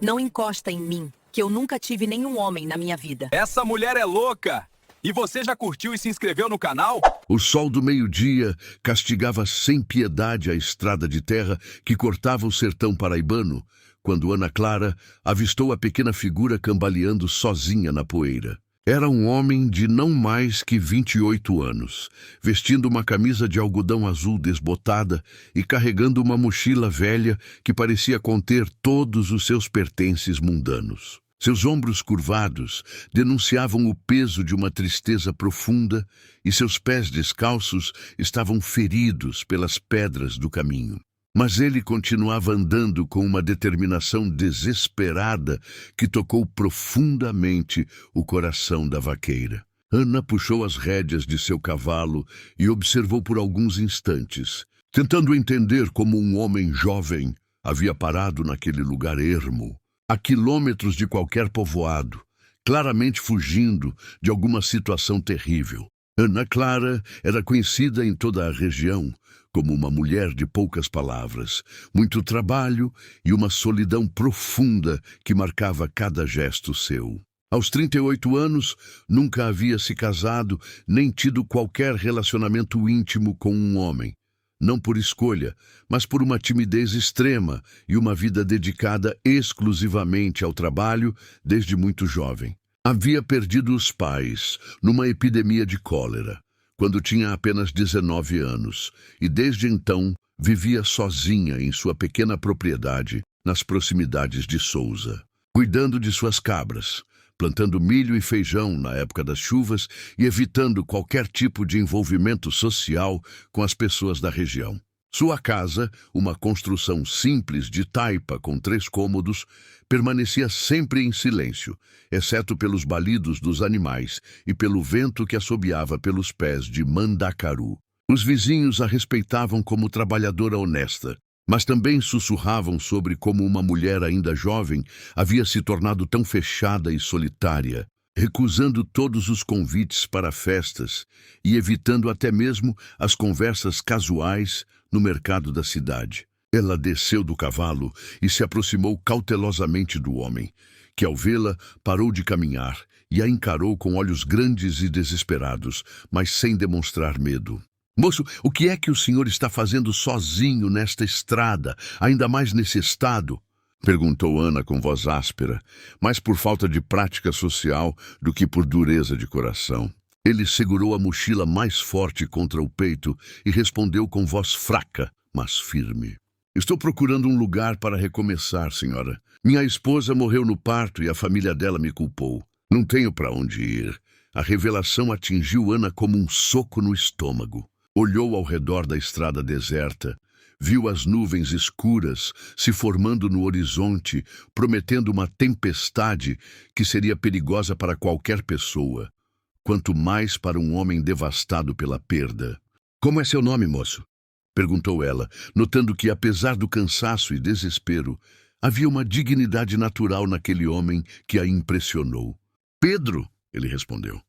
Não encosta em mim, que eu nunca tive nenhum homem na minha vida. Essa mulher é louca! E você já curtiu e se inscreveu no canal? O sol do meio-dia castigava sem piedade a estrada de terra que cortava o sertão paraibano, quando Ana Clara avistou a pequena figura cambaleando sozinha na poeira. Era um homem de não mais que 28 anos, vestindo uma camisa de algodão azul desbotada e carregando uma mochila velha que parecia conter todos os seus pertences mundanos. Seus ombros curvados denunciavam o peso de uma tristeza profunda e seus pés descalços estavam feridos pelas pedras do caminho. Mas ele continuava andando com uma determinação desesperada que tocou profundamente o coração da vaqueira. Ana puxou as rédeas de seu cavalo e observou por alguns instantes, tentando entender como um homem jovem havia parado naquele lugar ermo, a quilômetros de qualquer povoado, claramente fugindo de alguma situação terrível. Ana Clara era conhecida em toda a região como uma mulher de poucas palavras, muito trabalho e uma solidão profunda que marcava cada gesto seu. Aos 38 anos, nunca havia se casado nem tido qualquer relacionamento íntimo com um homem. Não por escolha, mas por uma timidez extrema e uma vida dedicada exclusivamente ao trabalho desde muito jovem. Havia perdido os pais numa epidemia de cólera, quando tinha apenas 19 anos, e desde então vivia sozinha em sua pequena propriedade nas proximidades de Sousa, cuidando de suas cabras, plantando milho e feijão na época das chuvas e evitando qualquer tipo de envolvimento social com as pessoas da região. Sua casa, uma construção simples de taipa com 3 cômodos, permanecia sempre em silêncio, exceto pelos balidos dos animais e pelo vento que assobiava pelos pés de Mandacaru. Os vizinhos a respeitavam como trabalhadora honesta, mas também sussurravam sobre como uma mulher ainda jovem havia se tornado tão fechada e solitária, recusando todos os convites para festas e evitando até mesmo as conversas casuais no mercado da cidade. Ela desceu do cavalo e se aproximou cautelosamente do homem, que ao vê-la parou de caminhar e a encarou com olhos grandes e desesperados, mas sem demonstrar medo. "Moço, o que é que o senhor está fazendo sozinho nesta estrada, ainda mais nesse estado?" perguntou Ana com voz áspera, mais por falta de prática social do que por dureza de coração. Ele segurou a mochila mais forte contra o peito e respondeu com voz fraca, mas firme. "Estou procurando um lugar para recomeçar, senhora. Minha esposa morreu no parto e a família dela me culpou. Não tenho para onde ir." A revelação atingiu Ana como um soco no estômago. Olhou ao redor da estrada deserta, viu as nuvens escuras se formando no horizonte, prometendo uma tempestade que seria perigosa para qualquer pessoa, quanto mais para um homem devastado pela perda. "Como é seu nome, moço?" perguntou ela, notando que, apesar do cansaço e desespero, havia uma dignidade natural naquele homem que a impressionou. "Pedro", ele respondeu.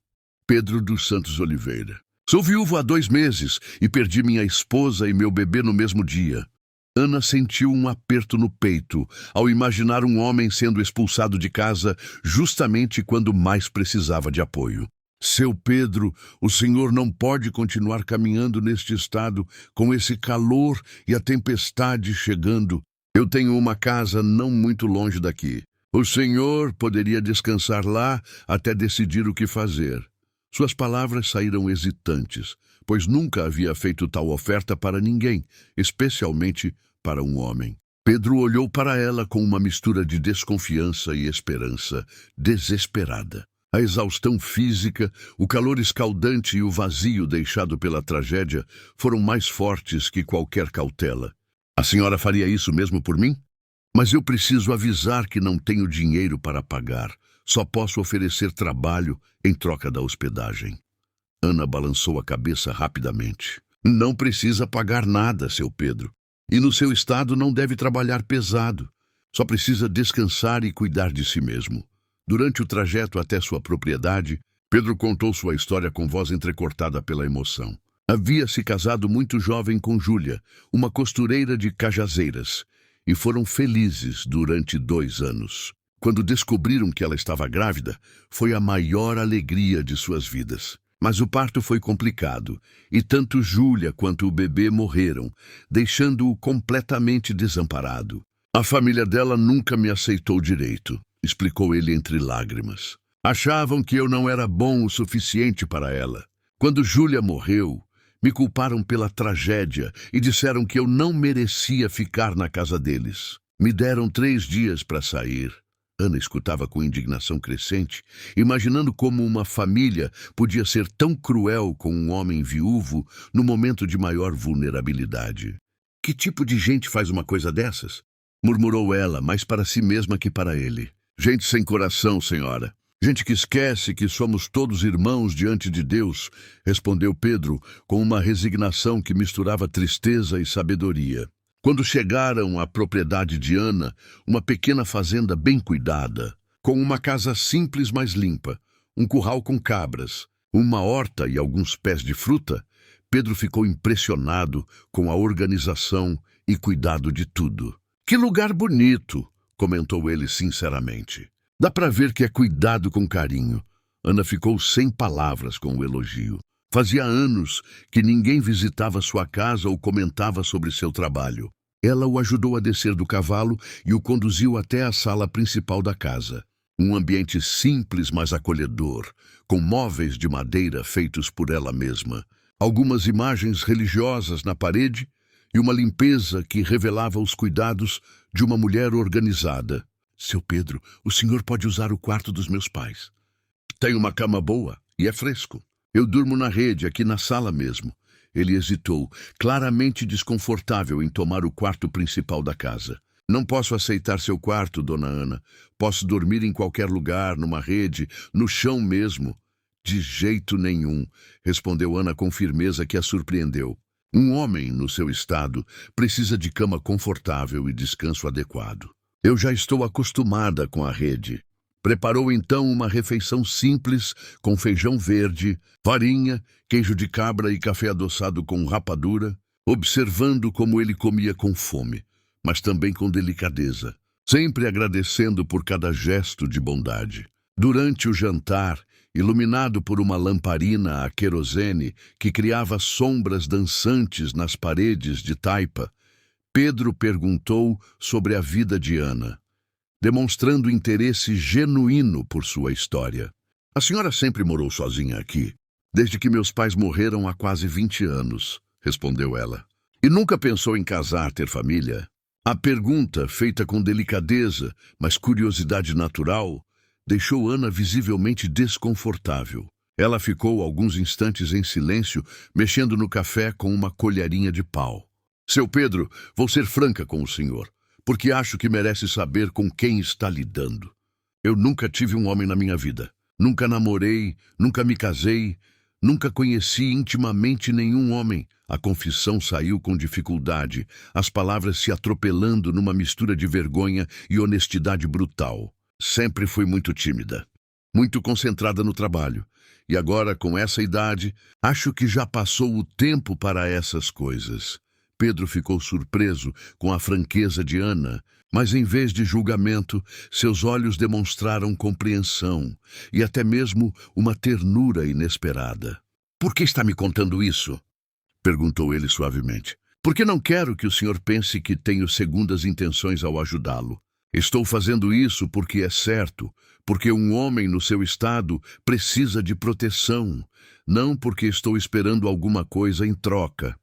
"Pedro dos Santos Oliveira. Sou viúvo há 2 meses e perdi minha esposa e meu bebê no mesmo dia." Ana sentiu um aperto no peito ao imaginar um homem sendo expulsado de casa justamente quando mais precisava de apoio. "Seu Pedro, o senhor não pode continuar caminhando neste estado com esse calor e a tempestade chegando. Eu tenho uma casa não muito longe daqui. O senhor poderia descansar lá até decidir o que fazer." Suas palavras saíram hesitantes, pois nunca havia feito tal oferta para ninguém, especialmente para um homem. Pedro olhou para ela com uma mistura de desconfiança e esperança, desesperada. A exaustão física, o calor escaldante e o vazio deixado pela tragédia foram mais fortes que qualquer cautela. "A senhora faria isso mesmo por mim? Mas eu preciso avisar que não tenho dinheiro para pagar. Só posso oferecer trabalho em troca da hospedagem." Ana balançou a cabeça rapidamente. "Não precisa pagar nada, seu Pedro. E no seu estado não deve trabalhar pesado. Só precisa descansar e cuidar de si mesmo." Durante o trajeto até sua propriedade, Pedro contou sua história com voz entrecortada pela emoção. Havia se casado muito jovem com Júlia, uma costureira de Cajazeiras, e foram felizes durante 2 anos. Quando descobriram que ela estava grávida, foi a maior alegria de suas vidas. Mas o parto foi complicado, e tanto Júlia quanto o bebê morreram, deixando-o completamente desamparado. A família dela nunca me aceitou direito, explicou ele entre lágrimas. Achavam que eu não era bom o suficiente para ela. Quando Júlia morreu, me culparam pela tragédia e disseram que eu não merecia ficar na casa deles. Me deram 3 dias para sair. Ana escutava com indignação crescente, imaginando como uma família podia ser tão cruel com um homem viúvo no momento de maior vulnerabilidade. Que tipo de gente faz uma coisa dessas? Murmurou ela, mais para si mesma que para ele. Gente sem coração, senhora. Gente que esquece que somos todos irmãos diante de Deus, respondeu Pedro com uma resignação que misturava tristeza e sabedoria. Quando chegaram à propriedade de Ana, uma pequena fazenda bem cuidada, com uma casa simples mas limpa, um curral com cabras, uma horta e alguns pés de fruta, Pedro ficou impressionado com a organização e cuidado de tudo. Que lugar bonito, comentou ele sinceramente. Dá para ver que é cuidado com carinho. Ana ficou sem palavras com o elogio. Fazia anos que ninguém visitava sua casa ou comentava sobre seu trabalho. Ela o ajudou a descer do cavalo e o conduziu até a sala principal da casa. Um ambiente simples, mas acolhedor, com móveis de madeira feitos por ela mesma. Algumas imagens religiosas na parede e uma limpeza que revelava os cuidados de uma mulher organizada. Seu Pedro, o senhor pode usar o quarto dos meus pais. Tem uma cama boa e é fresco. Eu durmo na rede, aqui na sala mesmo. Ele hesitou, claramente desconfortável em tomar o quarto principal da casa. Não posso aceitar seu quarto, dona Ana. Posso dormir em qualquer lugar, numa rede, no chão mesmo. De jeito nenhum, respondeu Ana com firmeza que a surpreendeu. Um homem, no seu estado, precisa de cama confortável e descanso adequado. Eu já estou acostumada com a rede. Preparou então uma refeição simples com feijão verde, farinha, queijo de cabra e café adoçado com rapadura, observando como ele comia com fome, mas também com delicadeza, sempre agradecendo por cada gesto de bondade. Durante o jantar, iluminado por uma lamparina a querosene que criava sombras dançantes nas paredes de taipa, Pedro perguntou sobre a vida de Ana, demonstrando interesse genuíno por sua história. A senhora sempre morou sozinha aqui, desde que meus pais morreram há quase 20 anos, respondeu ela. E nunca pensou em casar, ter família? A pergunta, feita com delicadeza, mas curiosidade natural, deixou Ana visivelmente desconfortável. Ela ficou alguns instantes em silêncio, mexendo no café com uma colherinha de pau. Seu Pedro, vou ser franca com o senhor, porque acho que merece saber com quem está lidando. Eu nunca tive um homem na minha vida. Nunca namorei, nunca me casei, nunca conheci intimamente nenhum homem. A confissão saiu com dificuldade, as palavras se atropelando numa mistura de vergonha e honestidade brutal. Sempre fui muito tímida, muito concentrada no trabalho. E agora, com essa idade, acho que já passou o tempo para essas coisas. Pedro ficou surpreso com a franqueza de Ana, mas em vez de julgamento, seus olhos demonstraram compreensão e até mesmo uma ternura inesperada. Por que está me contando isso? Perguntou ele suavemente. Porque não quero que o senhor pense que tenho segundas intenções ao ajudá-lo. Estou fazendo isso porque é certo, porque um homem no seu estado precisa de proteção, não porque estou esperando alguma coisa em troca.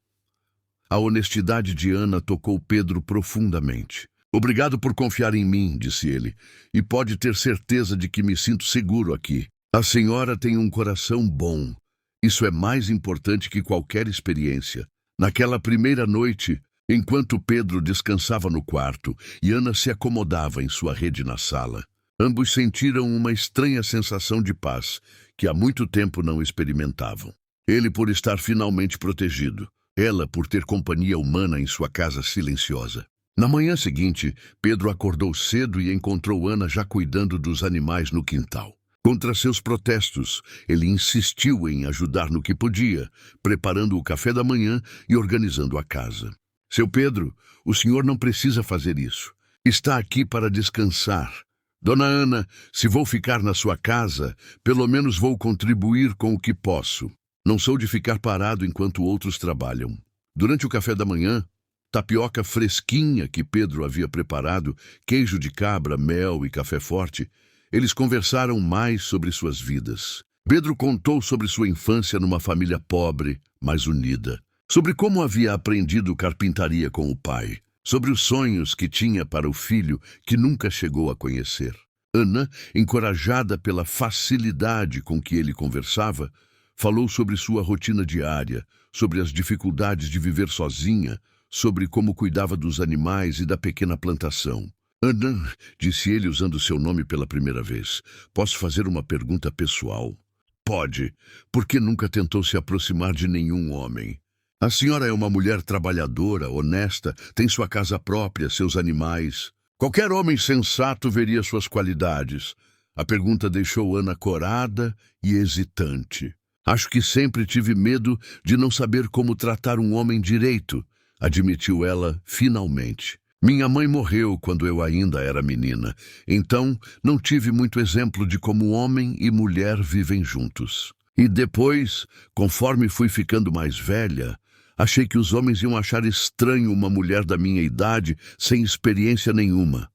A honestidade de Ana tocou Pedro profundamente. Obrigado por confiar em mim, disse ele, e pode ter certeza de que me sinto seguro aqui. A senhora tem um coração bom. Isso é mais importante que qualquer experiência. Naquela primeira noite, enquanto Pedro descansava no quarto e Ana se acomodava em sua rede na sala, ambos sentiram uma estranha sensação de paz que há muito tempo não experimentavam. Ele por estar finalmente protegido, ela por ter companhia humana em sua casa silenciosa. Na manhã seguinte, Pedro acordou cedo e encontrou Ana já cuidando dos animais no quintal. Contra seus protestos, ele insistiu em ajudar no que podia, preparando o café da manhã e organizando a casa. Seu Pedro, o senhor não precisa fazer isso. Está aqui para descansar. Dona Ana, se vou ficar na sua casa, pelo menos vou contribuir com o que posso. Não sou de ficar parado enquanto outros trabalham. Durante o café da manhã, tapioca fresquinha que Pedro havia preparado, queijo de cabra, mel e café forte, eles conversaram mais sobre suas vidas. Pedro contou sobre sua infância numa família pobre, mas unida. Sobre como havia aprendido carpintaria com o pai. Sobre os sonhos que tinha para o filho que nunca chegou a conhecer. Ana, encorajada pela facilidade com que ele conversava, falou sobre sua rotina diária, sobre as dificuldades de viver sozinha, sobre como cuidava dos animais e da pequena plantação. Ana, disse ele usando seu nome pela primeira vez, posso fazer uma pergunta pessoal? Pode. Por que nunca tentou se aproximar de nenhum homem? A senhora é uma mulher trabalhadora, honesta, tem sua casa própria, seus animais. Qualquer homem sensato veria suas qualidades. A pergunta deixou Ana corada e hesitante. Acho que sempre tive medo de não saber como tratar um homem direito, admitiu ela finalmente. Minha mãe morreu quando eu ainda era menina, então não tive muito exemplo de como homem e mulher vivem juntos. E depois, conforme fui ficando mais velha, achei que os homens iam achar estranho uma mulher da minha idade sem experiência nenhuma.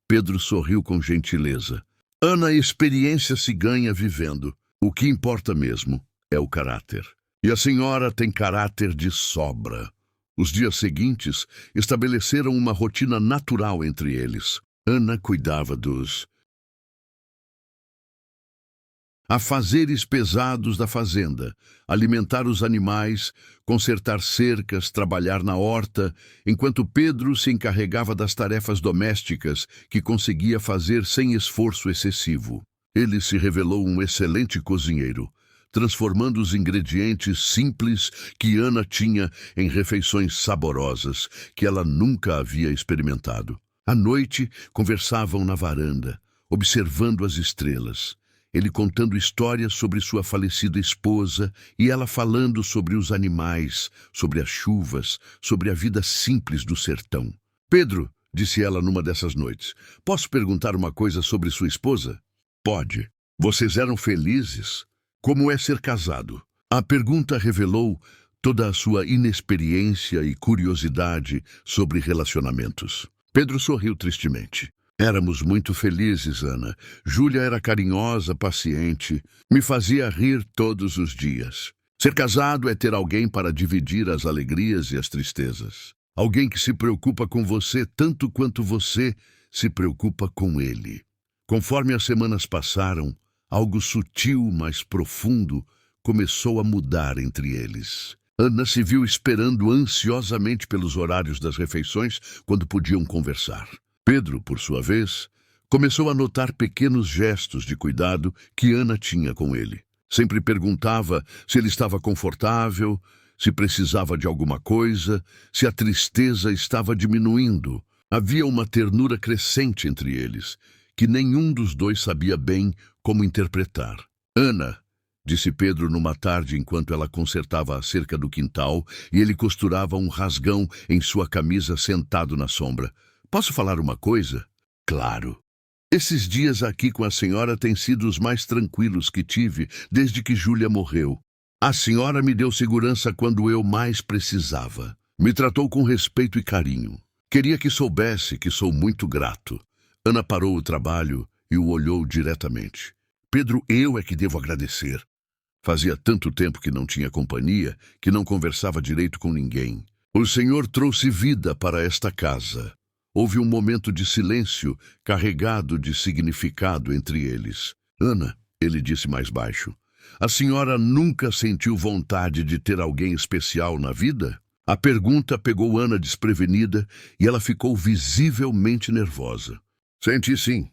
Pedro sorriu com gentileza. Ana, a experiência se ganha vivendo. O que importa mesmo é o caráter. E a senhora tem caráter de sobra. Os dias seguintes estabeleceram uma rotina natural entre eles. Ana cuidava dos afazeres pesados da fazenda, alimentar os animais, consertar cercas, trabalhar na horta, enquanto Pedro se encarregava das tarefas domésticas que conseguia fazer sem esforço excessivo. Ele se revelou um excelente cozinheiro, transformando os ingredientes simples que Ana tinha em refeições saborosas que ela nunca havia experimentado. À noite, conversavam na varanda, observando as estrelas. Ele contando histórias sobre sua falecida esposa e ela falando sobre os animais, sobre as chuvas, sobre a vida simples do sertão. Pedro, disse ela numa dessas noites, posso perguntar uma coisa sobre sua esposa? Pode. Vocês eram felizes? Como é ser casado? A pergunta revelou toda a sua inexperiência e curiosidade sobre relacionamentos. Pedro sorriu tristemente. Éramos muito felizes, Ana. Júlia era carinhosa, paciente, me fazia rir todos os dias. Ser casado é ter alguém para dividir as alegrias e as tristezas. Alguém que se preocupa com você tanto quanto você se preocupa com ele. Conforme as semanas passaram, algo sutil, mas profundo, começou a mudar entre eles. Ana se viu esperando ansiosamente pelos horários das refeições quando podiam conversar. Pedro, por sua vez, começou a notar pequenos gestos de cuidado que Ana tinha com ele. Sempre perguntava se ele estava confortável, se precisava de alguma coisa, se a tristeza estava diminuindo. Havia uma ternura crescente entre eles, que nenhum dos dois sabia bem como interpretar. Ana, disse Pedro numa tarde enquanto ela consertava a cerca do quintal e ele costurava um rasgão em sua camisa sentado na sombra. Posso falar uma coisa? Claro. Esses dias aqui com a senhora têm sido os mais tranquilos que tive desde que Júlia morreu. A senhora me deu segurança quando eu mais precisava. Me tratou com respeito e carinho. Queria que soubesse que sou muito grato. Ana parou o trabalho e o olhou diretamente. Pedro, eu é que devo agradecer. Fazia tanto tempo que não tinha companhia, que não conversava direito com ninguém. O Senhor trouxe vida para esta casa. Houve um momento de silêncio, carregado de significado entre eles. Ana, ele disse mais baixo, a senhora nunca sentiu vontade de ter alguém especial na vida? A pergunta pegou Ana desprevenida e ela ficou visivelmente nervosa. Senti sim,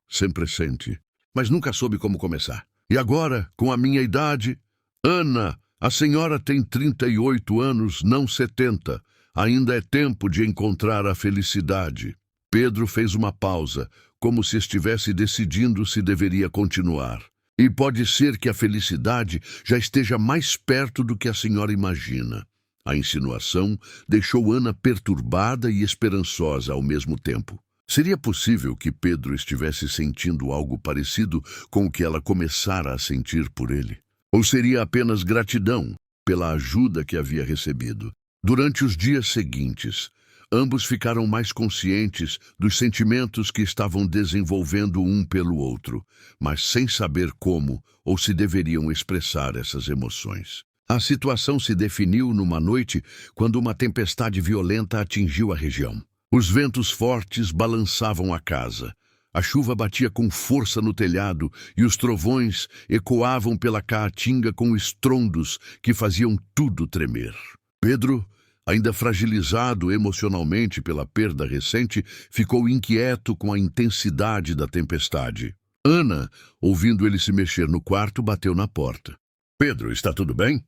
sempre sente, mas nunca soube como começar. E agora, com a minha idade... Ana, a senhora tem 38 anos, não 70. Ainda é tempo de encontrar a felicidade. Pedro fez uma pausa, como se estivesse decidindo se deveria continuar. E pode ser que a felicidade já esteja mais perto do que a senhora imagina. A insinuação deixou Ana perturbada e esperançosa ao mesmo tempo. Seria possível que Pedro estivesse sentindo algo parecido com o que ela começara a sentir por ele? Ou seria apenas gratidão pela ajuda que havia recebido? Durante os dias seguintes, ambos ficaram mais conscientes dos sentimentos que estavam desenvolvendo um pelo outro, mas sem saber como ou se deveriam expressar essas emoções. A situação se definiu numa noite quando uma tempestade violenta atingiu a região. Os ventos fortes balançavam a casa. A chuva batia com força no telhado e os trovões ecoavam pela caatinga com estrondos que faziam tudo tremer. Pedro, ainda fragilizado emocionalmente pela perda recente, ficou inquieto com a intensidade da tempestade. Ana, ouvindo ele se mexer no quarto, bateu na porta. "Pedro, está tudo bem?"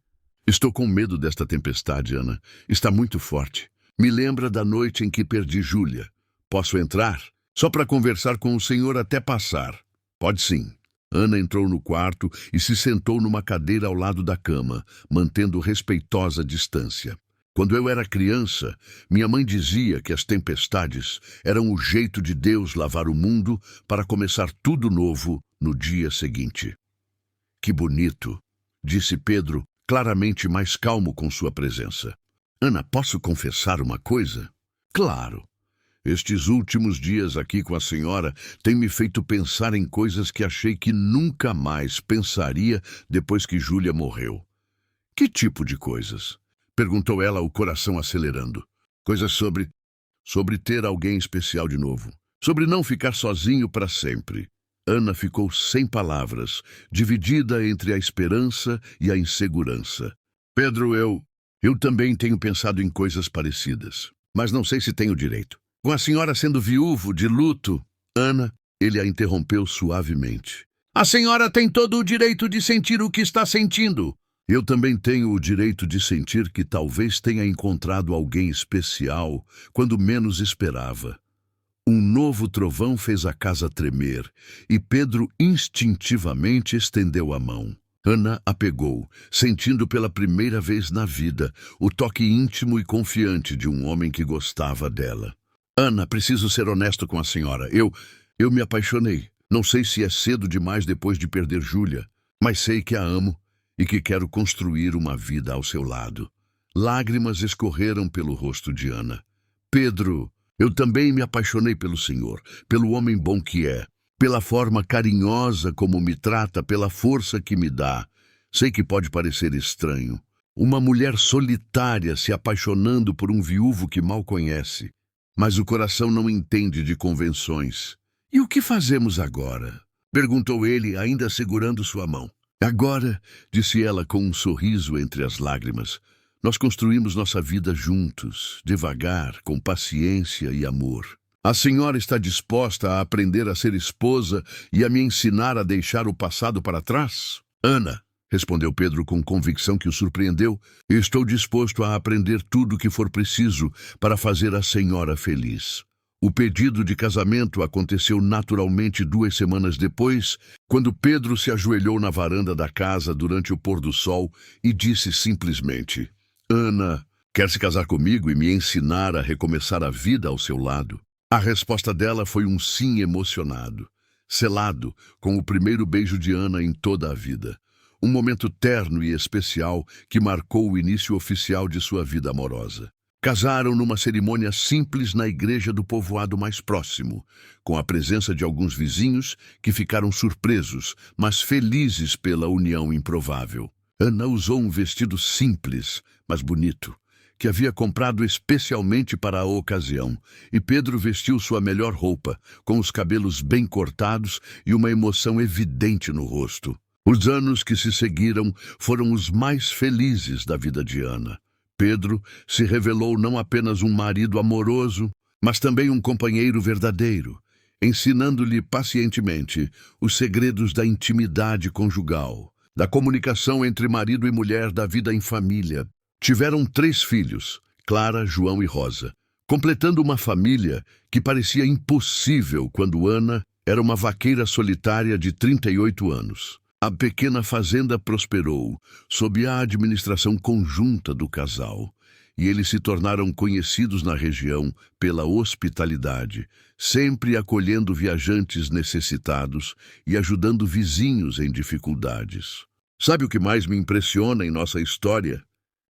"Estou com medo desta tempestade, Ana. Está muito forte. Me lembra da noite em que perdi Júlia. Posso entrar? Só para conversar com o senhor até passar." "Pode sim." Ana entrou no quarto e se sentou numa cadeira ao lado da cama, mantendo respeitosa distância. "Quando eu era criança, minha mãe dizia que as tempestades eram o jeito de Deus lavar o mundo para começar tudo novo no dia seguinte." "Que bonito", disse Pedro, claramente mais calmo com sua presença. "Ana, posso confessar uma coisa?" "Claro. Estes últimos dias aqui com a senhora têm me feito pensar em coisas que achei que nunca mais pensaria depois que Júlia morreu." "Que tipo de coisas?" perguntou ela, o coração acelerando. "Coisas sobre ter alguém especial de novo. Sobre não ficar sozinho para sempre." Ana ficou sem palavras, dividida entre a esperança e a insegurança. "Pedro, eu também tenho pensado em coisas parecidas, mas não sei se tenho direito. Com a senhora sendo viúvo, de luto..." "Ana", ele a interrompeu suavemente. "A senhora tem todo o direito de sentir o que está sentindo." "Eu também tenho o direito de sentir que talvez tenha encontrado alguém especial quando menos esperava." Um novo trovão fez a casa tremer e Pedro instintivamente estendeu a mão. Ana a pegou, sentindo pela primeira vez na vida o toque íntimo e confiante de um homem que gostava dela. "Ana, preciso ser honesto com a senhora. Eu me apaixonei. Não sei se é cedo demais depois de perder Júlia, mas sei que a amo e que quero construir uma vida ao seu lado." Lágrimas escorreram pelo rosto de Ana. "Pedro, eu também me apaixonei pelo senhor, pelo homem bom que é, pela forma carinhosa como me trata, pela força que me dá. Sei que pode parecer estranho. Uma mulher solitária se apaixonando por um viúvo que mal conhece. Mas o coração não entende de convenções." "E o que fazemos agora?" perguntou ele, ainda segurando sua mão. "Agora", disse ela com um sorriso entre as lágrimas, "nós construímos nossa vida juntos, devagar, com paciência e amor. A senhora está disposta a aprender a ser esposa e a me ensinar a deixar o passado para trás?" "Ana", respondeu Pedro com convicção que o surpreendeu, "estou disposto a aprender tudo o que for preciso para fazer a senhora feliz." O pedido de casamento aconteceu naturalmente 2 semanas depois, quando Pedro se ajoelhou na varanda da casa durante o pôr do sol e disse simplesmente: "Ana, quer se casar comigo e me ensinar a recomeçar a vida ao seu lado?" A resposta dela foi um sim emocionado, selado com o primeiro beijo de Ana em toda a vida. Um momento terno e especial que marcou o início oficial de sua vida amorosa. Casaram numa cerimônia simples na igreja do povoado mais próximo, com a presença de alguns vizinhos que ficaram surpresos, mas felizes pela união improvável. Ana usou um vestido simples, mas bonito, que havia comprado especialmente para a ocasião, e Pedro vestiu sua melhor roupa, com os cabelos bem cortados e uma emoção evidente no rosto. Os anos que se seguiram foram os mais felizes da vida de Ana. Pedro se revelou não apenas um marido amoroso, mas também um companheiro verdadeiro, ensinando-lhe pacientemente os segredos da intimidade conjugal, da comunicação entre marido e mulher, da vida em família. Tiveram 3 filhos, Clara, João e Rosa, completando uma família que parecia impossível quando Ana era uma vaqueira solitária de 38 anos. A pequena fazenda prosperou sob a administração conjunta do casal, e eles se tornaram conhecidos na região pela hospitalidade, sempre acolhendo viajantes necessitados e ajudando vizinhos em dificuldades. Sabe o que mais me impressiona em nossa história?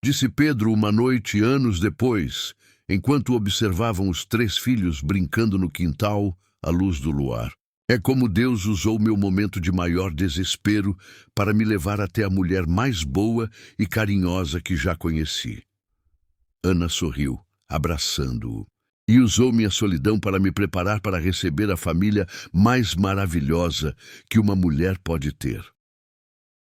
Disse Pedro uma noite anos depois, enquanto observavam os 3 filhos brincando no quintal à luz do luar. É como Deus usou meu momento de maior desespero para me levar até a mulher mais boa e carinhosa que já conheci. Ana sorriu, abraçando-o, e usou minha solidão para me preparar para receber a família mais maravilhosa que uma mulher pode ter.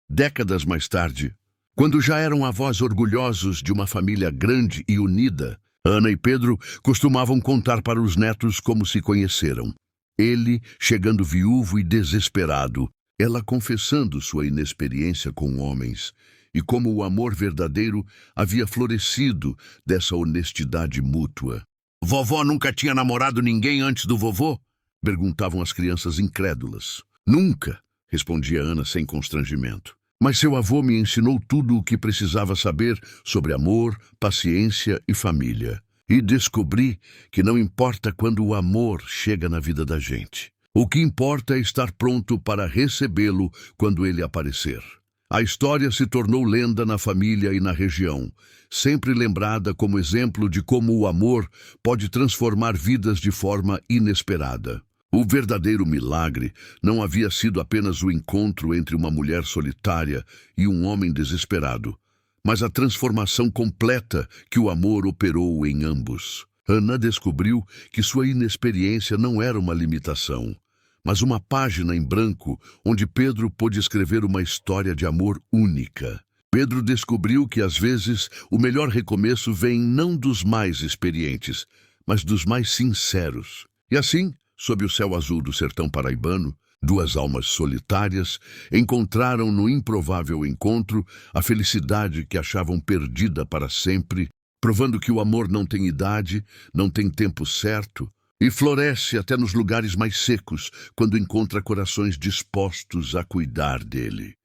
Décadas mais tarde, quando já eram avós orgulhosos de uma família grande e unida, Ana e Pedro costumavam contar para os netos como se conheceram. Ele chegando viúvo e desesperado, ela confessando sua inexperiência com homens, e como o amor verdadeiro havia florescido dessa honestidade mútua. Vovó nunca tinha namorado ninguém antes do vovô? Perguntavam as crianças incrédulas. Nunca, respondia Ana sem constrangimento. Mas seu avô me ensinou tudo o que precisava saber sobre amor, paciência e família. E descobri que não importa quando o amor chega na vida da gente. O que importa é estar pronto para recebê-lo quando ele aparecer. A história se tornou lenda na família e na região, sempre lembrada como exemplo de como o amor pode transformar vidas de forma inesperada. O verdadeiro milagre não havia sido apenas o encontro entre uma mulher solitária e um homem desesperado, mas a transformação completa que o amor operou em ambos. Ana descobriu que sua inexperiência não era uma limitação, mas uma página em branco onde Pedro pôde escrever uma história de amor única. Pedro descobriu que, às vezes, o melhor recomeço vem não dos mais experientes, mas dos mais sinceros. E assim, sob o céu azul do sertão paraibano, 2 almas solitárias encontraram no improvável encontro a felicidade que achavam perdida para sempre, provando que o amor não tem idade, não tem tempo certo, e floresce até nos lugares mais secos, quando encontra corações dispostos a cuidar dele.